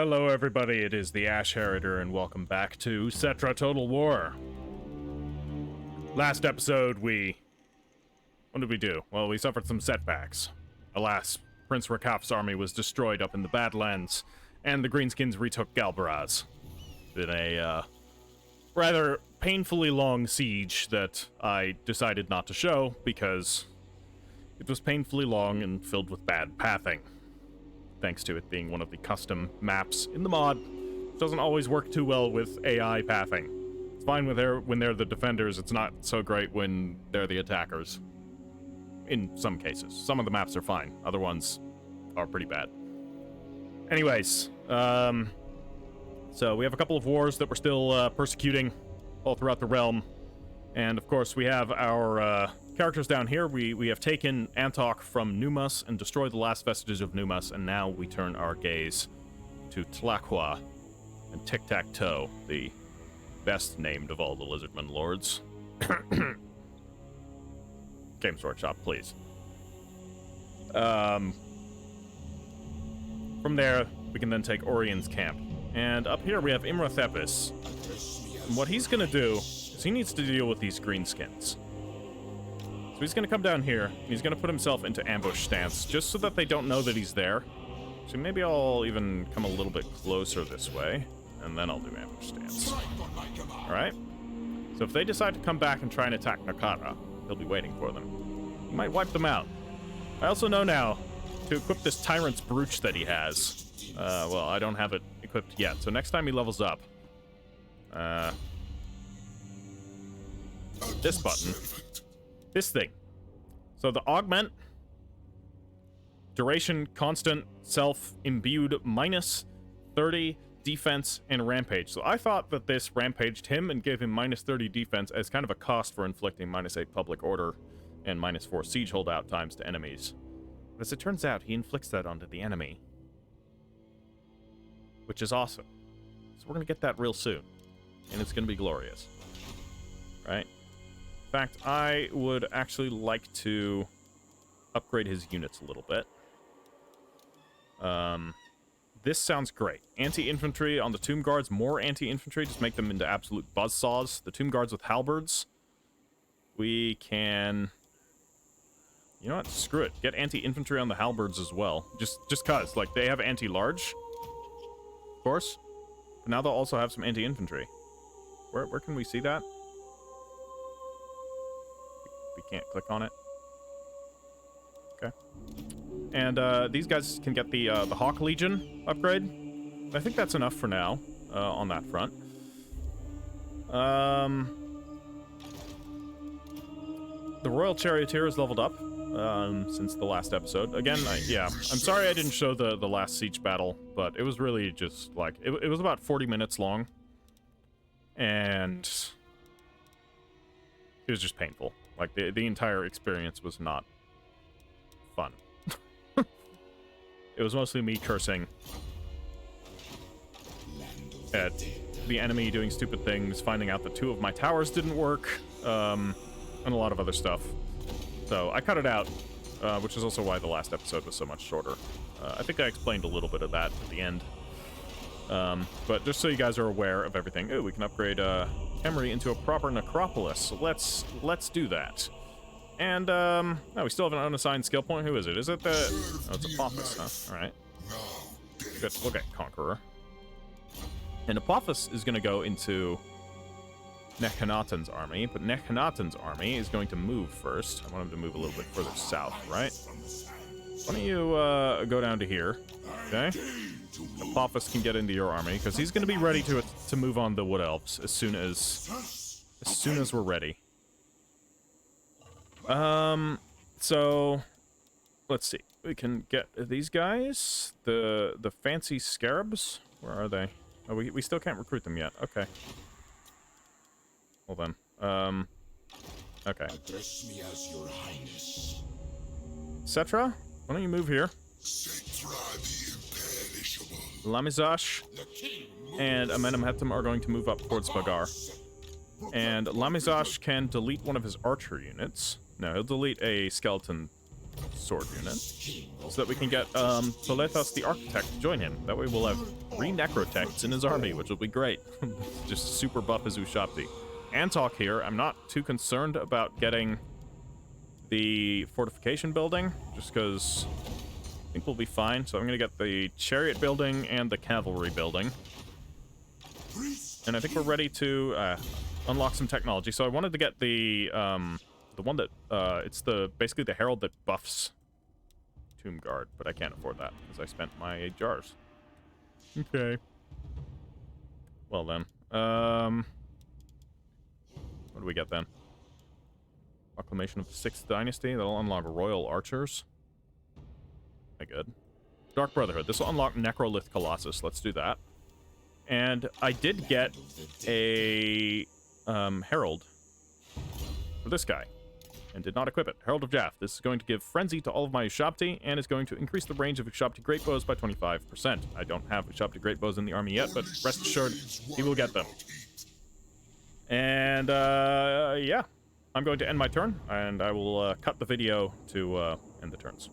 Hello everybody, it is the Ash Heriter, and welcome back to Settra Total War. Last episode, what did we do? Well, we suffered some setbacks. Alas, Prince Rakaf's army was destroyed up in the Badlands, and the Greenskins retook Galbaraz. Been a, rather painfully long siege that I decided not to show, because it was painfully long and filled with bad pathing. Thanks to it being one of the custom maps in the mod. It doesn't always work too well with AI pathing. It's fine when they're the defenders, it's not so great when they're the attackers. In some cases. Some of the maps are fine, other ones are pretty bad. Anyways, so we have a couple of wars that we're still persecuting all throughout the realm. And of course we have our characters down here. We have taken Antok from Numas and destroyed the last vestiges of Numas, and now we turn our gaze to Tlaqua and Tic-Tac-Toe, the best named of all the Lizardman Lords. Games Workshop, please. From there, we can then take Orion's camp. And up here we have Imrathepis. And what he's gonna do is he needs to deal with these greenskins. So he's going to come down here, and he's going to put himself into ambush stance, just so that they don't know that he's there. So maybe I'll even come a little bit closer this way, and then I'll do ambush stance. Alright? So if they decide to come back and try and attack Nehekhara, he'll be waiting for them. He might wipe them out. I also know now to equip this Tyrant's Brooch that he has. Well, I don't have it equipped yet, so next time he levels up, this button. This thing. So the augment, duration, constant, self-imbued, minus 30 defense and rampage. So I thought that this rampaged him and gave him minus 30 defense as kind of a cost for inflicting minus 8 public order and minus 4 siege holdout times to enemies. But as it turns out, he inflicts that onto the enemy, which is awesome. So we're going to get that real soon, and it's going to be glorious. Right? In fact, I would actually like to upgrade his units a little bit. This sounds great. Anti-infantry on the Tomb Guards, more anti-infantry, just make them into absolute buzzsaws. The Tomb Guards with halberds, we can... You know what? Screw it. Get anti-infantry on the halberds as well. Just cause. Like, they have anti-large, of course. But now they'll also have some anti-infantry. Where can we see that? We can't click on it. Okay. And these guys can get the Hawk Legion upgrade. I think that's enough for now on that front. The Royal Charioteer is leveled up since the last episode. Again, I'm sorry I didn't show the last siege battle, but it was really just like it was about 40 minutes long, and it was just painful. Like, the entire experience was not fun. It was mostly me cursing at the enemy doing stupid things, finding out that 2 of my towers didn't work, and a lot of other stuff. So I cut it out, which is also why the last episode was so much shorter. I think I explained a little bit of that at the end. But just so you guys are aware of everything. Ooh, we can upgrade Emery into a proper necropolis. So let's do that. And no, we still have an unassigned skill point. Who is it? Is it the... Oh, it's Apophis, huh? Alright. Good. We'll get Conqueror. And Apophis is going to go into Nekhenaten's army, but Nekhenaten's army is going to move first. I want him to move a little bit further south, right? Why don't you go down to here, okay? Apophis can get into your army, because he's going to be ready to move on the Wood Elves as soon as we're ready. So let's see. We can get these guys, the fancy scarabs. Where are they? Oh, we still can't recruit them yet. Okay. Hold on. Okay. Address me as your highness. Settra, why don't you move here? Settra the imperishable. Lamizash and Amenemhetem are going to move up towards Bagar. And Lamizash can delete one of his archer units. No, he'll delete a skeleton sword unit, so that we can get Bolethos the Architect to join him. That way we'll have 3 Necrotechs in his army, which will be great. Just super buff as Ushabti. Antok here, I'm not too concerned about getting the fortification building, just because I think we'll be fine. So I'm going to get the chariot building and the cavalry building. And I think we're ready to unlock some technology. So I wanted to get the one that, it's basically the herald that buffs Tomb Guard, but I can't afford that because I spent my jars. Okay. Well then, what do we get then? Proclamation of the 6th Dynasty. That'll unlock Royal Archers. Okay, good. Dark Brotherhood. This will unlock Necrolith Colossus. Let's do that. And I did get a Herald for this guy, and did not equip it. Herald of Jaff. This is going to give Frenzy to all of my Ushabti, and is going to increase the range of Ushabti Greatbows by 25%. I don't have Ushabti Greatbows in the army yet, but rest assured, he will get them. And, yeah. I'm going to end my turn, and I will cut the video to end the turns.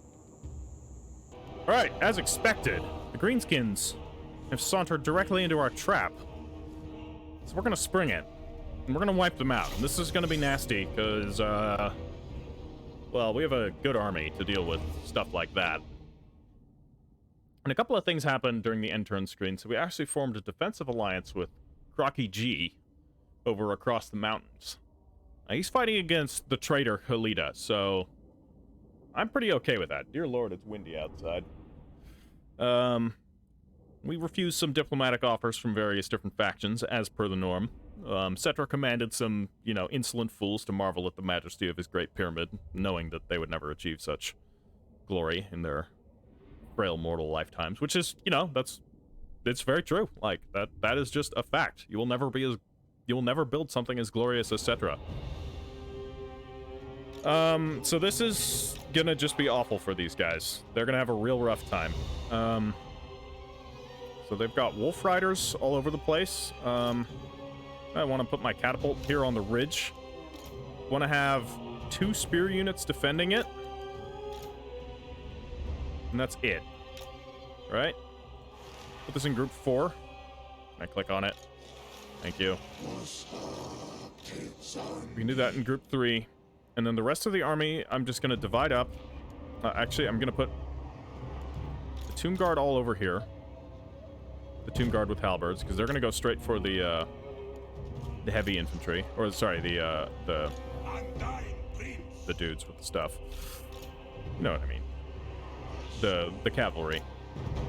Alright, as expected, the Greenskins have sauntered directly into our trap. So we're going to spring it, and we're going to wipe them out. And this is going to be nasty, because, well, we have a good army to deal with stuff like that. And a couple of things happened during the end turn screen, so we actually formed a defensive alliance with Crocky G over across the mountains. Now, he's fighting against the traitor Halida, so I'm pretty okay with that. Dear Lord, it's windy outside. We refused some diplomatic offers from various different factions, as per the norm. Settra commanded some, you know, insolent fools to marvel at the majesty of his great pyramid, knowing that they would never achieve such glory in their frail mortal lifetimes, which is, you know, it's very true. Like, that is just a fact. You will never build something as glorious as Settra. So this is gonna just be awful for these guys. They're gonna have a real rough time. So they've got wolf riders all over the place. I want to put my catapult here on the ridge. Want to have 2 spear units defending it. And that's it. Right? Put this in group 4. Can I click on it? Thank you. We can do that in group 3. And then the rest of the army, I'm just going to divide up. Actually, I'm going to put the Tomb Guard all over here. The Tomb Guard with halberds, because they're going to go straight for the heavy infantry. Or, sorry, the dudes with the stuff. You know what I mean. The cavalry.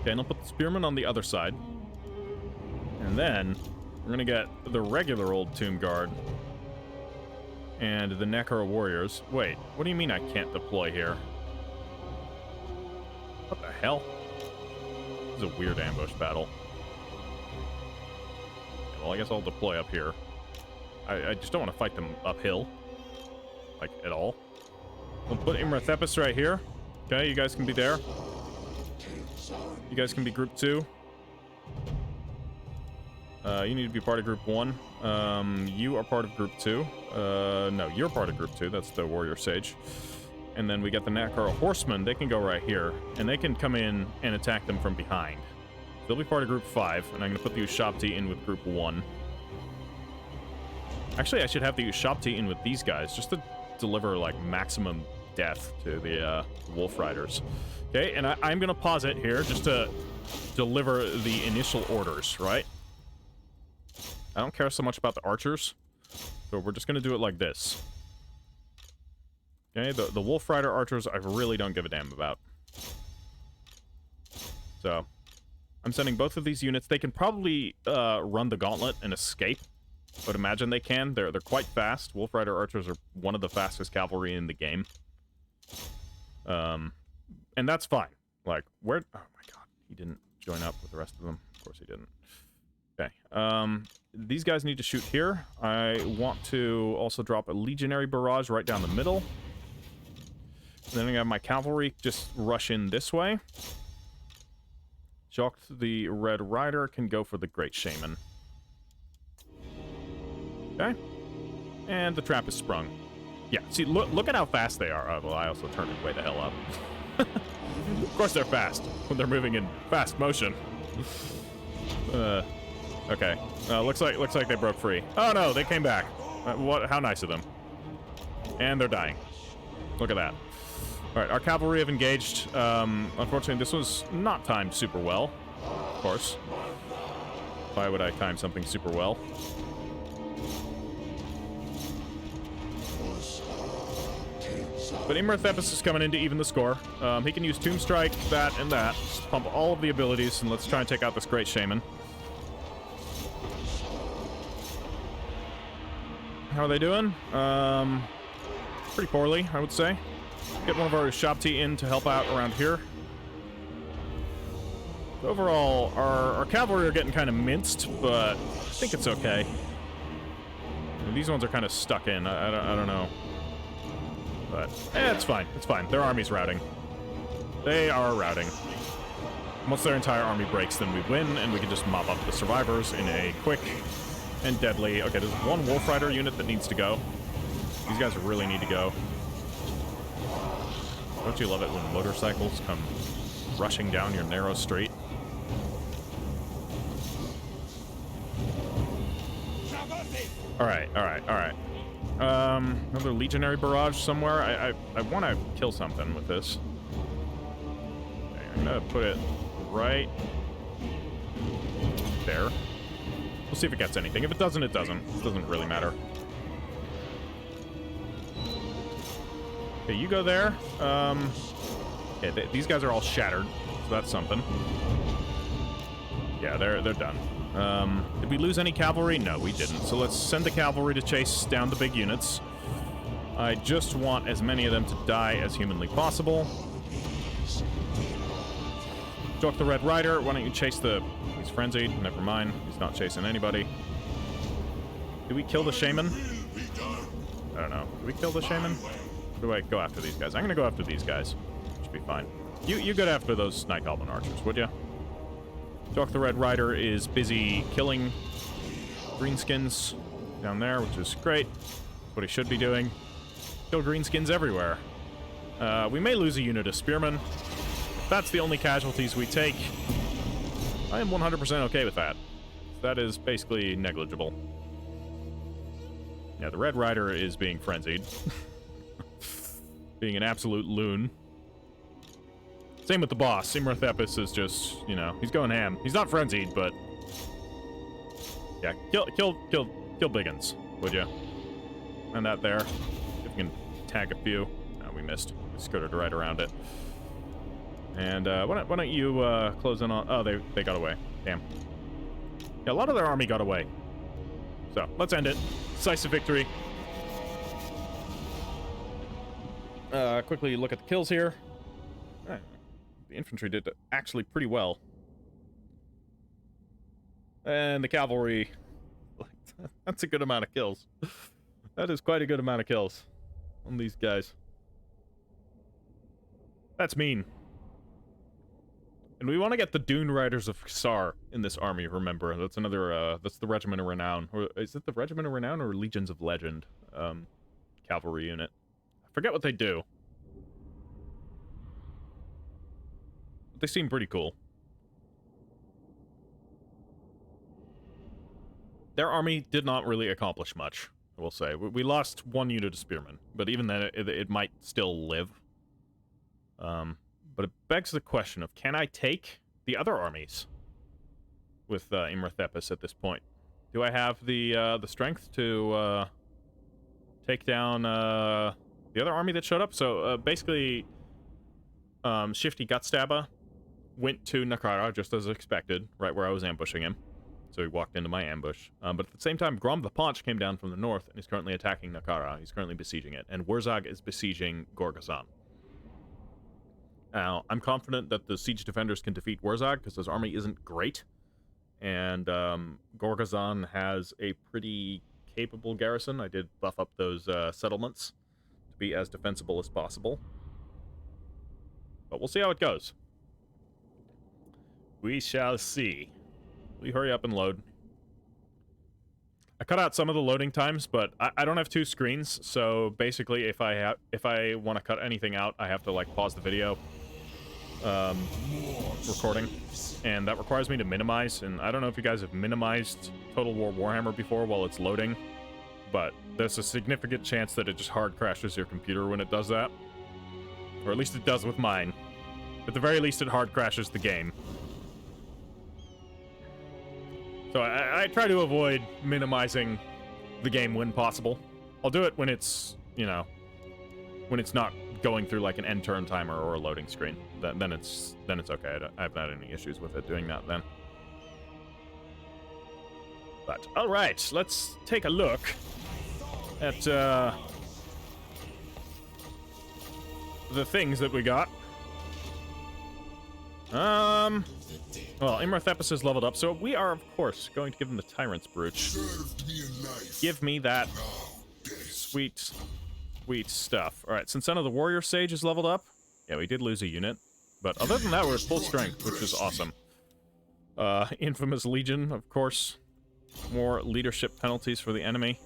Okay, and I'll put the spearmen on the other side. And then we're going to get the regular old Tomb Guard and the Nehekhara warriors. Wait, what do you mean I can't deploy here? What the hell? This is a weird ambush battle. Okay, well, I guess I'll deploy up here. I just don't want to fight them uphill. Like, at all. We'll put Imrathepis right here. Okay, you guys can be there. You guys can be group 2. You need to be part of group 1. You are part of group 2. No, you're part of group 2. That's the warrior sage. And then we got the Nehekhara horsemen. They can go right here. And they can come in and attack them from behind. They'll be part of group 5. And I'm going to put the Ushabti in with group 1. Actually, I should have the Ushabti in with these guys, just to deliver, like, maximum death to the wolf riders. Okay, and I'm going to pause it here just to deliver the initial orders, right? I don't care so much about the archers, so we're just going to do it like this. Okay, the wolf rider archers I really don't give a damn about. So, I'm sending both of these units. They can probably run the gauntlet and escape. I would imagine they can. They're quite fast. Wolf Rider archers are one of the fastest cavalry in the game. And that's fine. Like, where... Oh my god, he didn't join up with the rest of them. Of course he didn't. Okay. These guys need to shoot here. I want to also drop a legionary barrage right down the middle. And then I have my cavalry just rush in this way. Jacques the Red Rider can go for the Great Shaman. Okay. And the trap is sprung. Yeah, see, look at how fast they are. Oh, well, I also turned it way the hell up. Of course they're fast when they're moving in fast motion. Okay. Looks like they broke free. Oh no, they came back. What? How nice of them. And they're dying. Look at that. All right, our cavalry have engaged. Unfortunately, this was not timed super well. Of course. Why would I time something super well? But Imrethepis is coming in to even the score. He can use Tomb Strike, that, and that. Just pump all of the abilities, and let's try and take out this great shaman. How are they doing? Pretty poorly, I would say. Get one of our Shabti in to help out around here. Overall, our cavalry are getting kind of minced, but I think it's okay. And these ones are kind of stuck in. I don't know. But, it's fine. It's fine. Their army's routing. They are routing. Once their entire army breaks, then we win, and we can just mop up the survivors in a quick and deadly... Okay, there's one Wolf Rider unit that needs to go. These guys really need to go. Don't you love it when motorcycles come rushing down your narrow street? Alright. Another legionary barrage somewhere. I want to kill something with this. Okay, I'm gonna put it right there. We'll see if it gets anything. If it doesn't, it doesn't. It doesn't really matter. Okay, you go there. Okay, these guys are all shattered, so that's something. Yeah, they're done. Did we lose any cavalry? No, we didn't. So let's send the cavalry to chase down the big units. I just want as many of them to die as humanly possible. Jock the Red Rider, why don't you chase the... He's frenzied. Never mind. He's not chasing anybody. Did we kill the shaman? I don't know. Did we kill the shaman? Or do I go after these guys? I'm going to go after these guys. Should be fine. You go after those Night Goblin archers, would you? Jock the Red Rider is busy killing greenskins down there, which is great. What he should be doing. Kill greenskins everywhere. We may lose a unit of spearmen. If that's the only casualties we take, I am 100% okay with that. That is basically negligible. Yeah, the Red Rider is being frenzied. Being an absolute loon. Same with the boss. Imrethepis is just, you know, he's going ham. He's not frenzied, but... Yeah, kill Biggins, would you? And that there. If you can tag a few. No, we missed. We skirted right around it. And, why don't you, close in on... Oh, they got away. Damn. Yeah, a lot of their army got away. So, let's end it. Decisive victory. Quickly look at the kills here. The infantry did actually pretty well. And the cavalry... That's a good amount of kills. That is quite a good amount of kills on these guys. That's mean. And we want to get the Dune Riders of Xar in this army, remember. That's another, that's the Regiment of Renown. Or is it the Regiment of Renown or Legions of Legend cavalry unit? I forget what they do. They seem pretty cool. Their army did not really accomplish much, I will say. We lost one unit of spearmen, but even then, it might still live. But it begs the question of, can I take the other armies with Imrethepis at this point? Do I have the strength to take down the other army that showed up? So basically, Shifty Gutstabba went to Nehekhara, just as expected, right where I was ambushing him. So he walked into my ambush. But at the same time, Grom the Paunch came down from the north, and he's currently attacking Nehekhara. He's currently besieging it. And Wurzag is besieging Gorgazan. Now, I'm confident that the siege defenders can defeat Wurzag, because his army isn't great. And Gorgazan has a pretty capable garrison. I did buff up those settlements to be as defensible as possible. But we'll see how it goes. We shall see. We hurry up and load. I cut out some of the loading times, but I don't have two screens, so basically if I want to cut anything out, I have to like pause the video recording, and that requires me to minimize, and I don't know if you guys have minimized Total War Warhammer before while it's loading, but there's a significant chance that it just hard crashes your computer when it does that. Or at least it does with mine. At the very least, it hard crashes the game. So I try to avoid minimizing the game when possible. I'll do it when it's, you know, when it's not going through like an end turn timer or a loading screen. Then it's okay. I haven't had any issues with it doing that then. But all right, let's take a look at the things that we got. Well, Imrethepis is leveled up, so we are, of course, going to give him the Tyrant's Brooch. Give me that sweet, sweet stuff. All right, since none of the Warrior Sage is leveled up, yeah, we did lose a unit, but other than that, we're at full strength, which is awesome. Infamous Legion, of course. More leadership penalties for the enemy.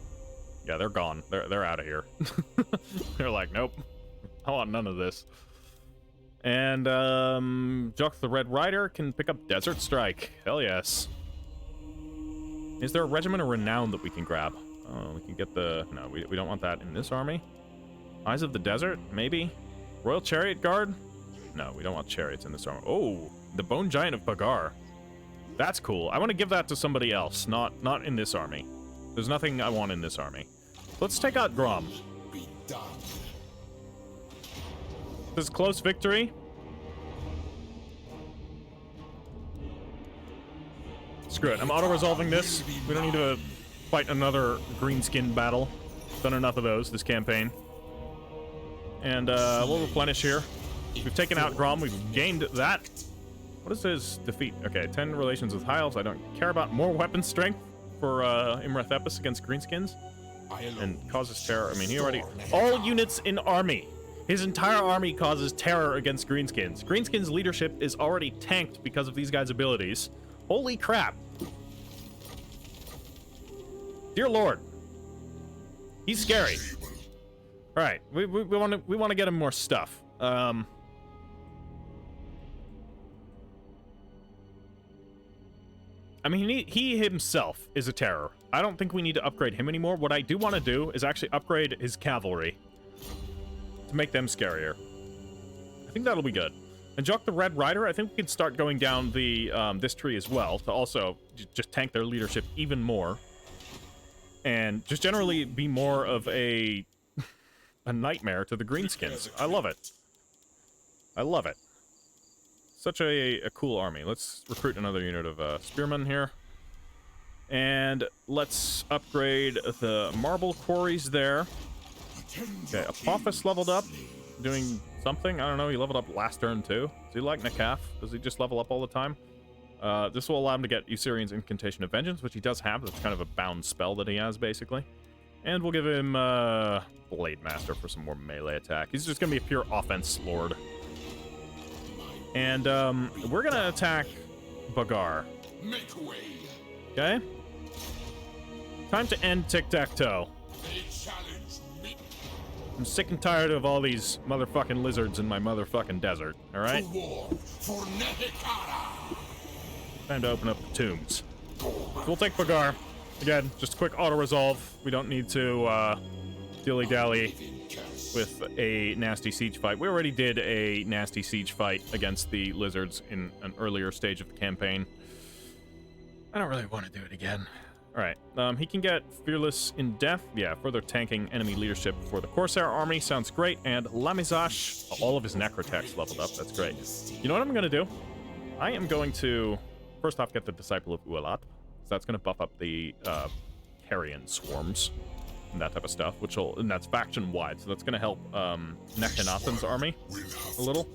Yeah, they're gone. They're out of here. They're like, nope, I want none of this. And, Jock the Red Rider can pick up Desert Strike. Hell yes. Is there a Regiment of Renown that we can grab? Oh, we can get the... No, we don't want that in this army. Eyes of the Desert? Maybe? Royal Chariot Guard? No, we don't want chariots in this army. Oh, the Bone Giant of Bagar. That's cool. I want to give that to somebody else, not in this army. There's nothing I want in this army. Let's take out Grom. This is close victory. Screw it. I'm auto-resolving this. We don't need to fight another greenskin battle. Done enough of those this campaign. And we'll replenish here. We've taken out Grom. We've gained that. What is his defeat? Okay, 10 relations with High Elves. I don't care about more weapon strength for Imrethepis against greenskins. And causes terror. I mean, he already... All units in army. His entire army causes terror against greenskins. Greenskins' leadership is already tanked because of these guys' abilities. Holy crap. Dear Lord. He's scary. Alright, we want to get him more stuff. I mean, he himself is a terror. I don't think we need to upgrade him anymore. What I do want to do is actually upgrade his cavalry to make them scarier. I think that'll be good. And Jock the Red Rider, I think we can start going down the this tree as well to also just tank their leadership even more. And just generally be more of a nightmare to the greenskins. I love it. I love it. Such a cool army. Let's recruit another unit of spearmen here. And let's upgrade the marble quarries there. Okay, Apophis leveled up. Doing something. I don't know. He leveled up last turn too. Does he like Nekaf? Does he just level up all the time? This will allow him to get Usurian's Incantation of Vengeance, which he does have. That's kind of a bound spell that he has, basically. And we'll give him Blade Master for some more melee attack. He's just going to be a pure offense lord. And we're going to attack Bagar. Okay? Time to end tic-tac-toe. I'm sick and tired of all these motherfucking lizards in my motherfucking desert, alright? Time to open up the tombs. So we'll take Bagar. Again, just a quick auto-resolve. We don't need to dilly-dally with a nasty siege fight. We already did a nasty siege fight against the lizards in an earlier stage of the campaign. I don't really want to do it again. Alright, he can get Fearless in Death. Yeah, further tanking enemy leadership for the Corsair army. Sounds great. And Lamizash, all of his necrotechs leveled up. That's great. You know what I'm going to do? I am going to, first off, get the Disciple of Ualat. So that's going to buff up the Carrion Swarms and that type of stuff, which will, and that's faction-wide. So that's going to help Nekhenathan's army a little.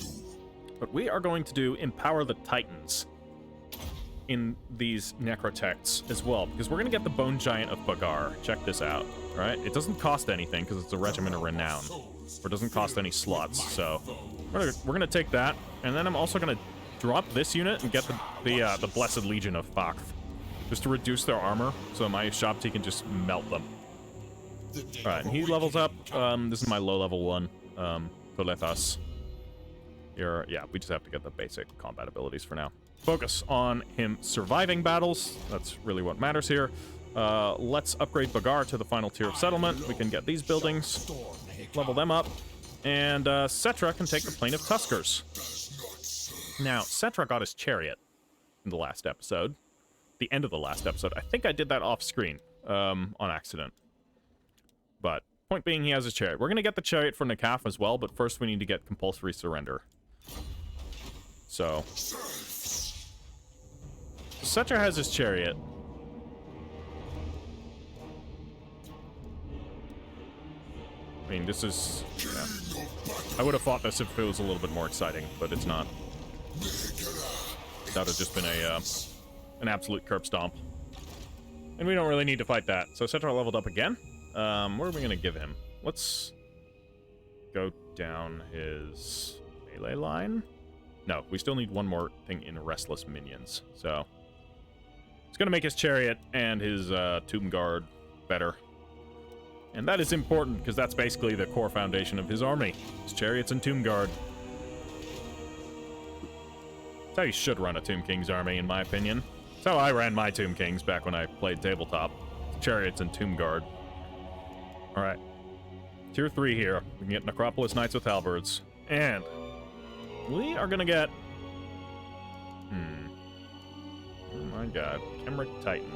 But we are going to do Empower the Titans in these necrotechs as well, because we're going to get the Bone Giant of Bagar. Check this out, all right? It doesn't cost anything because it's a Regiment of Renown, or it doesn't cost any slots, so we're going to take that, and then I'm also going to drop this unit and get the Blessed Legion of Fakth. just to reduce their armor, so my Shabti can just melt them. Alright, and he levels up. This is my low-level one. Koletas. Here, yeah, we just have to get the basic combat abilities for now. Focus on him surviving battles. That's really what matters here. Let's upgrade Bagar to the final tier of settlement. We can get these buildings, level them up, and Settra can take the Plain of Tuskers. Now, Settra got his chariot in the last episode. The end of the last episode. I think I did that off-screen on accident. But point being, he has his chariot. We're going to get the chariot for Nehekhara as well, but first we need to get compulsory surrender. So Settra has his chariot. I mean, this is... Yeah. I would have fought this if it was a little bit more exciting, but it's not. That would have just been an absolute curb stomp. And we don't really need to fight that. So Settra leveled up again. What are we going to give him? Let's go down his melee line. No, we still need one more thing in Restless Minions. So it's going to make his chariot and his Tomb Guard better. And that is important, because that's basically the core foundation of his army. His chariots and Tomb Guard. That's how you should run a Tomb King's army, in my opinion. That's how I ran my Tomb Kings back when I played tabletop. Chariots and Tomb Guard. Alright. Tier 3 here. We can get Necropolis Knights with Halberds. And we are gonna get... Oh my god. Kemric Titan.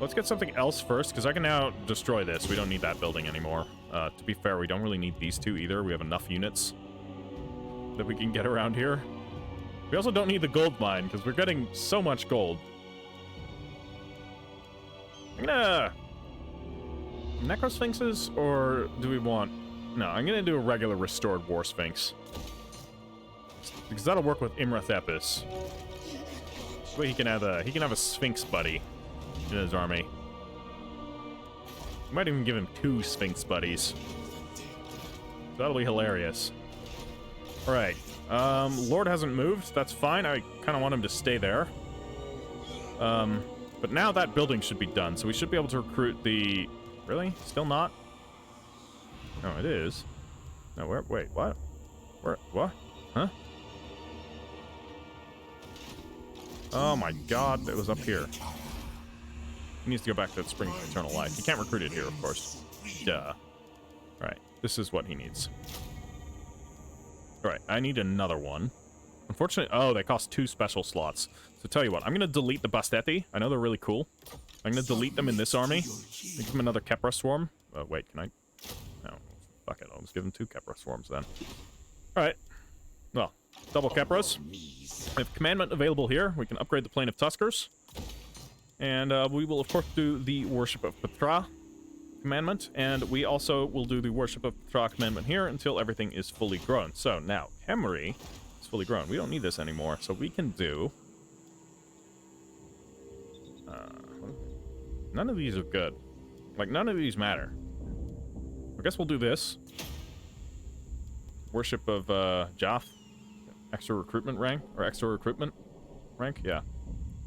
Let's get something else first, because I can now destroy this. We don't need that building anymore. To be fair, we don't really need these two either. We have enough units that we can get around here. We also don't need the gold mine, because we're getting so much gold. I'm gonna... Necrosphinxes, or do we want... No, I'm gonna do a regular restored War Sphinx. Because that'll work with Imrath Epis. This way he can have a Sphinx buddy in his army. Might even give him 2 Sphinx buddies. That'll be hilarious. Alright. Lord hasn't moved. That's fine. I kind of want him to stay there. But now that building should be done, so we should be able to recruit the... Really? Still not? No, it is. No, where? Wait, what? Where? What? Huh? Oh my god, it was up here. He needs to go back to that Spring of Eternal Life. He can't recruit it here, of course. Duh. Alright, this is what he needs. Alright, I need another one. Unfortunately, oh, they cost 2 special slots. So tell you what, I'm going to delete the Basteti. I know they're really cool. I'm going to delete them in this army. Give them another Kepra Swarm. Wait, can I? No, fuck it. I'll just give them 2 Kepra Swarms then. Alright. Well, double Kepras. We have Commandment available here. We can upgrade the Plain of Tuskers. And we will, of course, do the Worship of Petra Commandment. And we also will do the Worship of Petra Commandment here until everything is fully grown. So now, Hemry is fully grown. We don't need this anymore. So we can do... none of these are good. Like, none of these matter. I guess we'll do this. Worship of Joth. Extra recruitment rank, or extra recruitment rank, yeah.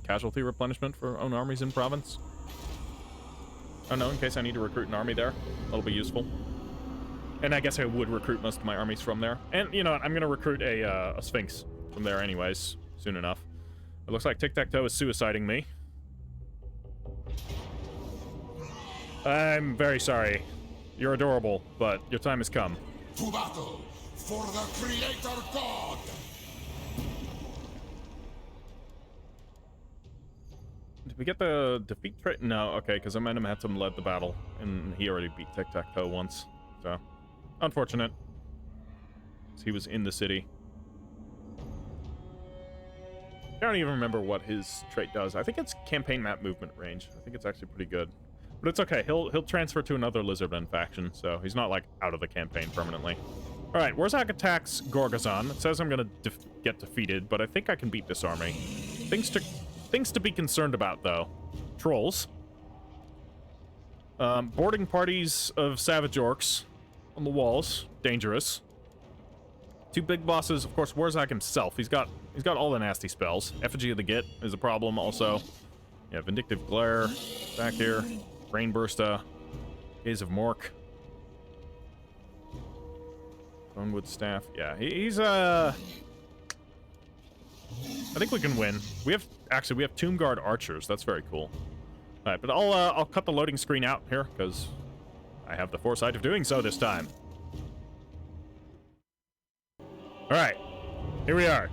Casualty replenishment for own armies in province. Oh no, in case I need to recruit an army there. That'll be useful. And I guess I would recruit most of my armies from there. And, you know what, I'm gonna recruit a Sphinx from there anyways, soon enough. It looks like Tic-Tac-Toe is suiciding me. I'm very sorry. You're adorable, but your time has come. To battle for the Creator God! Did we get the defeat trait? No, okay, because Amendum had him led the battle, and he already beat Tic-Tac-Toe once, so... Unfortunate. He was in the city. I don't even remember what his trait does. I think it's campaign map movement range. I think it's actually pretty good. But it's okay, he'll transfer to another Lizardmen faction, so he's not, like, out of the campaign permanently. Alright, Warzak attacks Gorgazon. It says I'm gonna get defeated, but I think I can beat this army. Things to be concerned about, though. Trolls. Boarding parties of savage orcs on the walls. Dangerous. 2 big bosses, of course, Warzak himself. He's got all the nasty spells. Effigy of the Git is a problem also. Yeah, Vindictive Glare back here. Rain Bursta. Gaze of Mork. Bonewood Staff. Yeah, he's I think we can win. We have Tomb Guard archers. That's very cool. All right, but I'll cut the loading screen out here because I have the foresight of doing so this time. All right, here we are.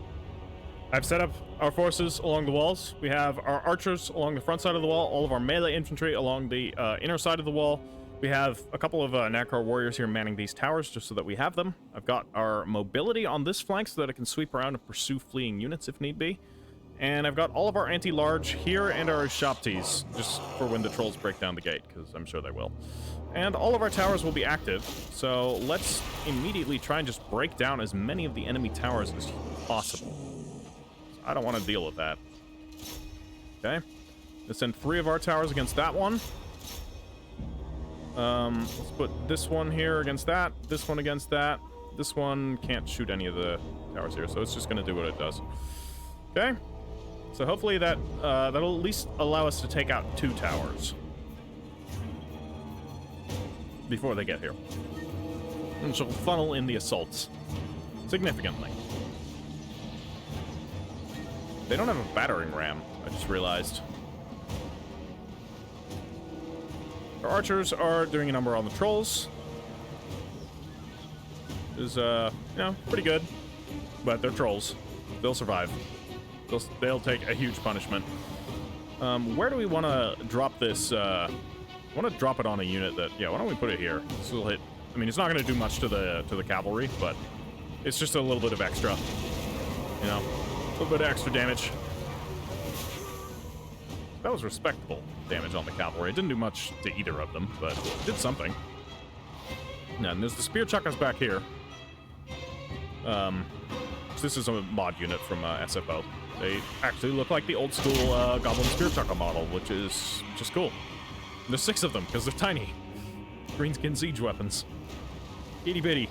I've set up our forces along the walls. We have our archers along the front side of the wall, all of our melee infantry along the inner side of the wall. We have a couple of Nehekhara warriors here manning these towers just so that we have them. I've got our mobility on this flank so that I can sweep around and pursue fleeing units if need be. And I've got all of our anti-large here and our shopties just for when the trolls break down the gate, because I'm sure they will. And all of our towers will be active, so let's immediately try and just break down as many of the enemy towers as possible. I don't want to deal with that. Okay. Let's send 3 of our towers against that one. Let's put this one here against that, this one against that. This one can't shoot any of the towers here, so it's just going to do what it does. Okay. So hopefully that'll at least allow us to take out 2 towers before they get here. And she'll funnel in the assaults significantly. They don't have a battering ram, I just realized. Our archers are doing a number on the trolls. Is, you know, pretty good. But they're trolls. They'll survive. They'll take a huge punishment. Where do we want to drop this? I want to drop it on a unit that... Yeah, why don't we put it here? This will hit... I mean, it's not going to do much to the cavalry, but it's just a little bit of extra. You know? A little bit of extra damage. That was respectable damage on the cavalry. It didn't do much to either of them, but it did something. And there's the spear chuckers back here. This is a mod unit from SFO. They actually look like the old school Goblin Spear Chucker model, which is just cool. And there's 6 of them because they're tiny. Greenskin siege weapons. Itty bitty.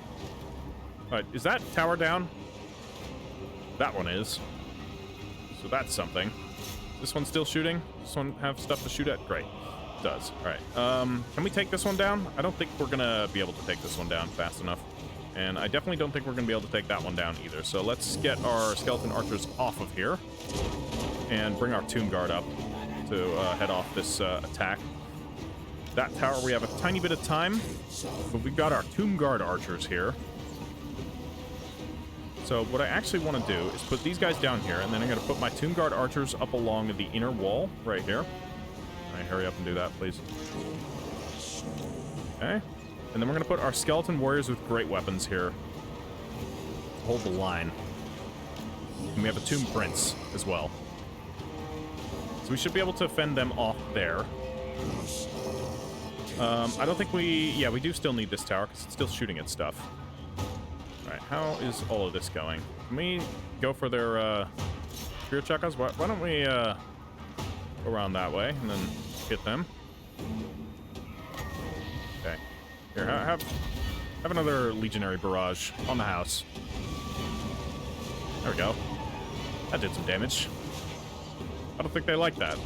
Alright, is that tower down? That one is. So that's something. This one's still shooting? This one have stuff to shoot at? Great. It does. Alright. Can we take this one down? I don't think we're gonna be able to take this one down fast enough. And I definitely don't think we're gonna be able to take that one down either. So let's get our skeleton archers off of here. And bring our Tomb Guard up to head off this attack. That tower, we have a tiny bit of time. But we've got our Tomb Guard archers here. So what I actually want to do is put these guys down here, and then I'm going to put my Tomb Guard archers up along the inner wall right here. All right, hurry up and do that, please. Okay. And then we're going to put our skeleton warriors with great weapons here. Hold the line. And we have a Tomb Prince as well. So we should be able to fend them off there. I don't think we... Yeah, we do still need this tower because it's still shooting at stuff. Alright, how is all of this going? Can we go for their spear chuckers? Why don't we go around that way and then hit them? Okay. Here, have another legionary barrage on the house. There we go. That did some damage. I don't think they like that.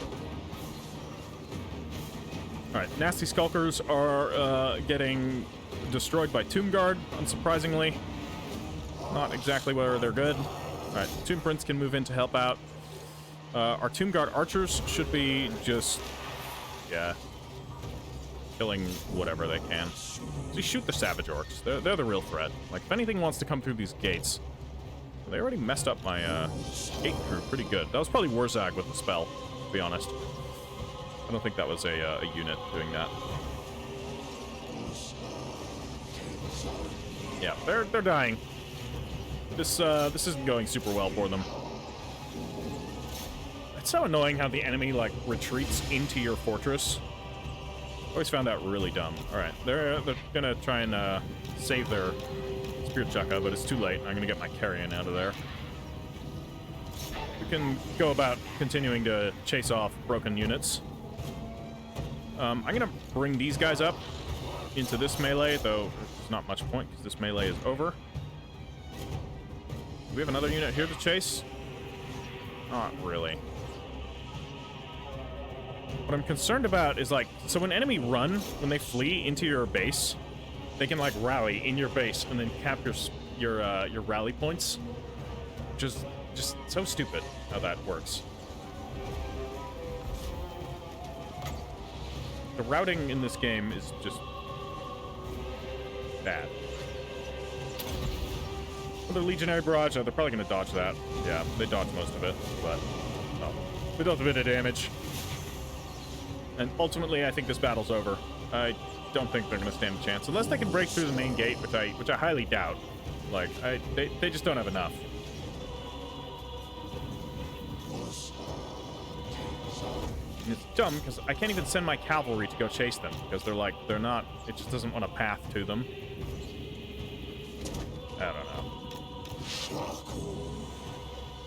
Alright, nasty skulkers are getting destroyed by Tomb Guard, unsurprisingly. Not exactly where they're good. Alright, Tomb Prince can move in to help out. Our Tomb Guard archers should be just... yeah. Killing whatever they can. So you shoot the Savage Orcs. They're the real threat. Like, if anything wants to come through these gates... They already messed up my gate crew pretty good. That was probably Warzag with the spell, to be honest. I don't think that was a unit doing that. Yeah, they're dying. This isn't going super well for them. It's so annoying how the enemy, like, retreats into your fortress. Always found that really dumb. Alright, they're gonna try and save their spear chucker, but it's too late. I'm gonna get my carrion out of there. We can go about continuing to chase off broken units. I'm gonna bring these guys up into this melee, though there's not much point because this melee is over. Do we have another unit here to chase? Not really. What I'm concerned about is, like, so when enemy run, when they flee into your base, they can, like, rally in your base and then cap your rally points. Which is just so stupid how that works. The routing in this game is just bad. Another Legionary Barrage. Oh, they're probably going to dodge that. Yeah, they dodge most of it, but they dealt a bit of damage. And ultimately, I think this battle's over. I don't think they're going to stand a chance. Unless they can break through the main gate, which I highly doubt. Like, they just don't have enough. And it's dumb, because I can't even send my cavalry to go chase them, because they're not, it just doesn't want a path to them. I don't know.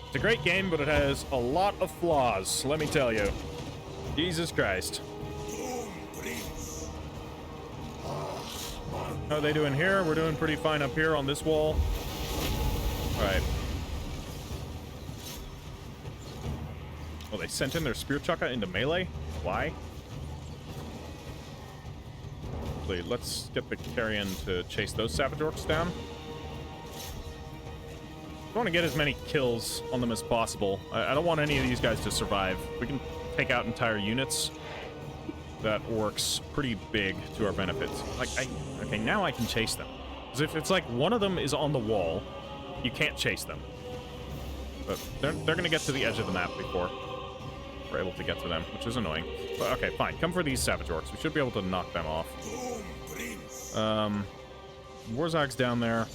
It's a great game, but it has a lot of flaws, let me tell you. Jesus Christ. How are they doing here? We're doing pretty fine up here on this wall. Alright. Oh, they sent in their spear chukka into melee? Why? Actually, let's get the carrion to chase those savage orcs down. I want to get as many kills on them as possible. I don't want any of these guys to survive. We can take out entire units. That works pretty big to our benefits. Like, okay, now I can chase them. Because if it's like one of them is on the wall, you can't chase them. But they're going to get to the edge of the map before we're able to get to them, which is annoying. But okay, fine. Come for these savage orcs. We should be able to knock them off. Warzog's down there.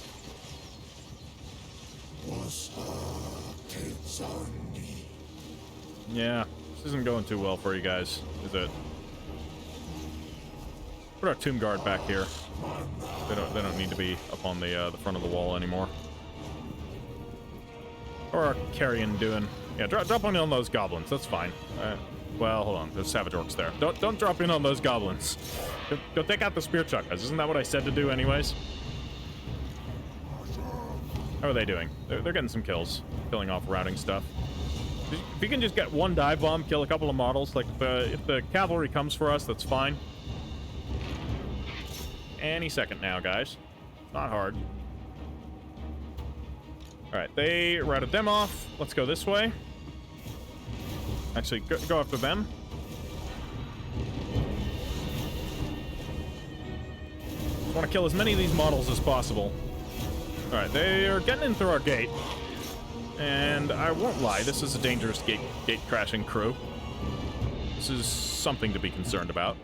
Yeah, this isn't going too well for you guys, is it? Put our Tomb Guard back here. They don't need to be up on the front of the wall anymore. Or our carrion doing? Yeah, drop in on those goblins. That's fine. Well, hold on. There's savage orcs there. Don't drop in on those goblins. Go take out the spear chukkas. Isn't that what I said to do, anyways? How are they doing? They're getting some kills, killing off routing stuff. If you can just get one dive bomb, kill a couple of models, like if the cavalry comes for us, that's fine. Any second now, guys. Not hard. Alright, they routed them off. Let's go this way. Actually, go after them. Just want to kill as many of these models as possible. Alright, they are getting in through our gate. And I won't lie, this is a dangerous gate-crashing crew. This is something to be concerned about.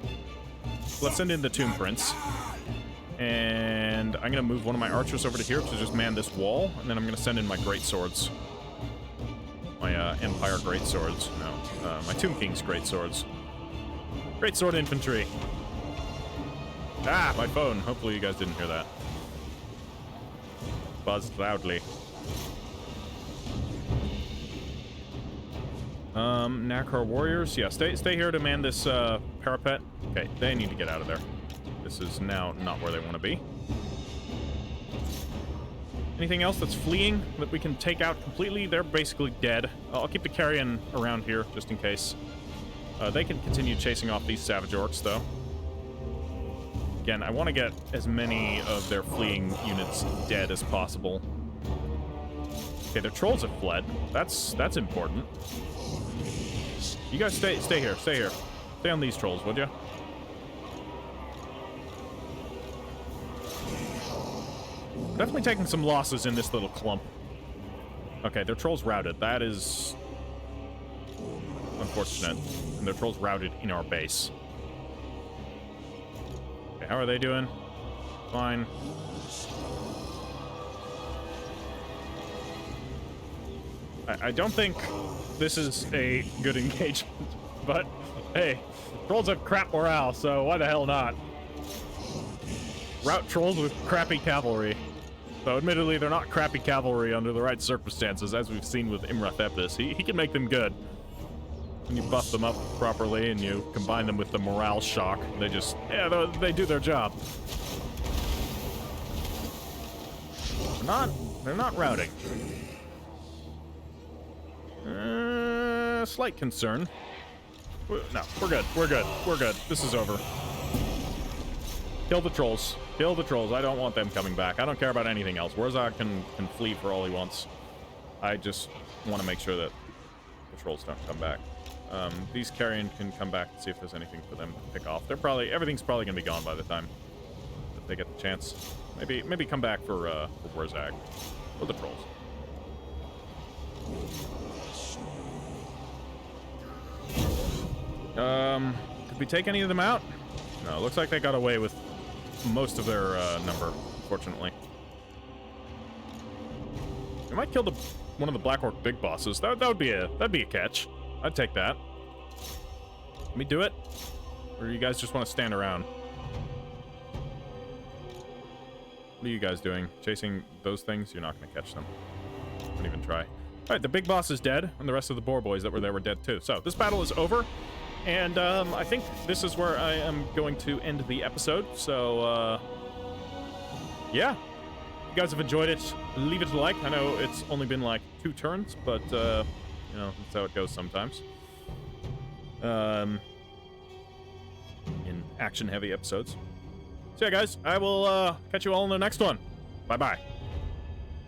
Let's send in the Tomb Prince. And I'm going to move one of my archers over to here to just man this wall. And then I'm going to send in my greatswords. My Empire greatswords. No, my Tomb King's greatswords. Greatsword infantry. Ah, my phone. Hopefully you guys didn't hear that. Buzzed loudly. Nehekhara warriors. Yeah, stay here to man this parapet. Okay, they need to get out of there. This is now not where they want to be. Anything else that's fleeing that we can take out completely? They're basically dead. I'll keep the carrion around here just in case. They can continue chasing off these savage orcs, though. Again, I want to get as many of their fleeing units dead as possible. Okay, their trolls have fled. That's important. You guys stay here. Stay here. Stay on these trolls, would you? Definitely taking some losses in this little clump. Okay, their trolls routed. That is unfortunate. And their trolls routed in our base. Okay, how are they doing? Fine. I don't think this is a good engagement, but hey, trolls have crap morale, so why the hell not? Rout trolls with crappy cavalry. So admittedly, they're not crappy cavalry under the right circumstances, as we've seen with Imrath Epis. He can make them good. When you buff them up properly and you combine them with the morale shock, they just, yeah, they do their job. They're not routing. Slight concern. No, we're good. We're good. We're good. This is over. Kill the trolls. Kill the trolls. I don't want them coming back. I don't care about anything else. Warzog can flee for all he wants. I just want to make sure that the trolls don't come back. These carrion can come back and see if there's anything for them to pick off. Everything's probably gonna be gone by the time that they get the chance. Maybe come back for Warzog or the trolls. Did we take any of them out? No, it looks like they got away with most of their number, unfortunately. We might kill one of the Black Orc big bosses. That'd be a catch. I'd take that. Let me do it, or you guys just want to stand around? What are you guys doing? Chasing those things? You're not going to catch them. Don't even try. All right, the big boss is dead, and the rest of the boar boys that were there were dead too. So this battle is over, and I think this is where I am going to end the episode. So yeah, if you guys have enjoyed it, leave it a like. I know it's only been like 2 turns, but you know, that's how it goes sometimes. In action-heavy episodes. So yeah, guys, I will catch you all in the next one. Bye-bye.